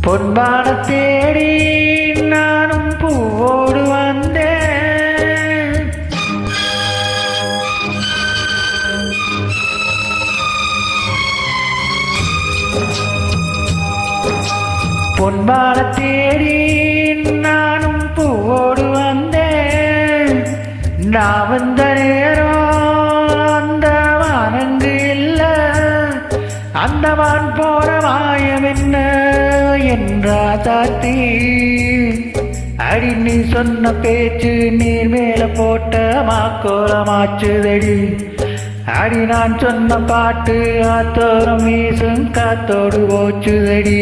பொன்பான தேடி நானும் பூவோடு வந்தேன். பொன்பான தேடி நானும் பூவோடு வந்தேன். நான் வந்த நேரம் அந்த வானங்கு இல்ல, அந்த வான் போற மாயம் என்ன என்றா தாத்தி. அடி நீ சொன்ன பேச்சு நீர் மேல போட்ட மாக்கோலமாச்சுதடி. அடி நான் சொன்ன பாட்டு ஆத்தோரம் வீசும் காத்தோடு போச்சுதடி.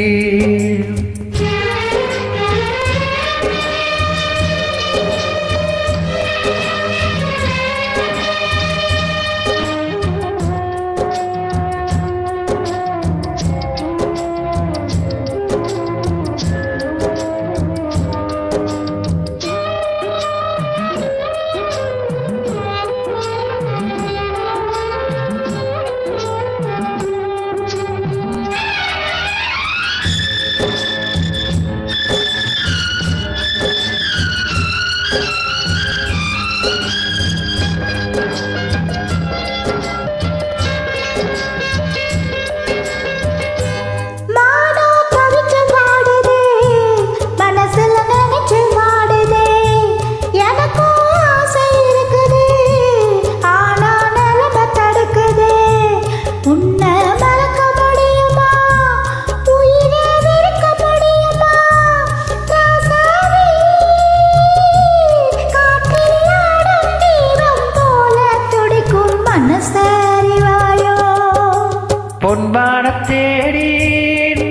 பொன்பான தேடி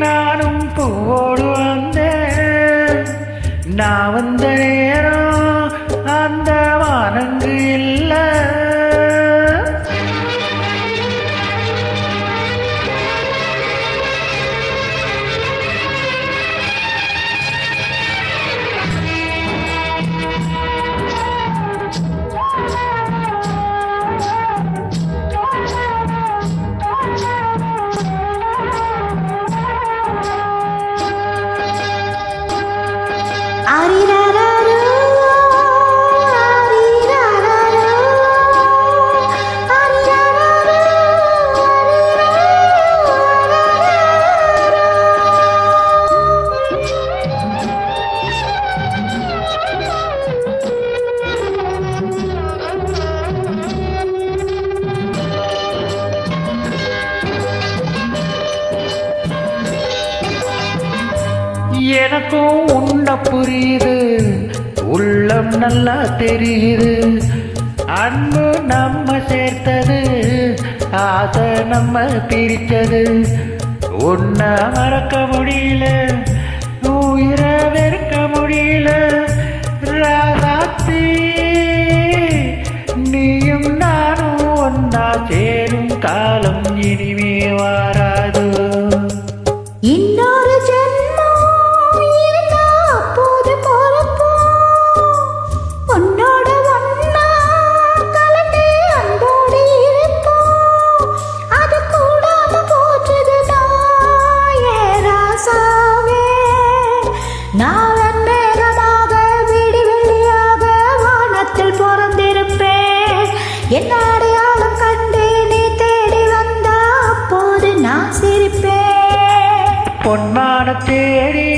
நானும் பூவோடு வந்தேன். நான் வந்த நேரம் அந்த வானங்கு இல்ல. எனக்கும் உன்ன புரியுது, உள்ளம் நல்லா தெரியுது. அன்பு நம்ம சேர்த்தது, ஆசை நம்ம பிரித்தது. உன்னை மறக்க முடியல, உயிரை வெறுக்க முடியல. ராசாத்தி நீயும் நானும் ஒன்னா சேரும் காலம் இனிமே வாராது. இன்னொரு ஜென்மம் இருந்தா அப்போது பொறுப்போம். உன்னோட ஒன்னா கலந்து அன்போடு இருப்போம். அது கூடாம போச்சுதுதான் என் ராசாவே. நான் மேகமாக விடி வெள்ளியாக வானத்தில் பிறந்திருப்பேன். என்ன அடையாளம் கண்டு நீ தேடி வந்தா அப்போது நான் சிரிப்பேன். பொன்மான தேடி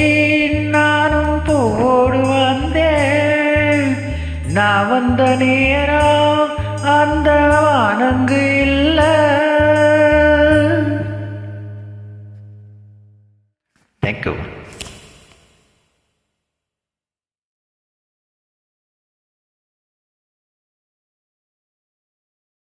நானும் பூவோடு வந்தேன். நான் வந்த நேரம்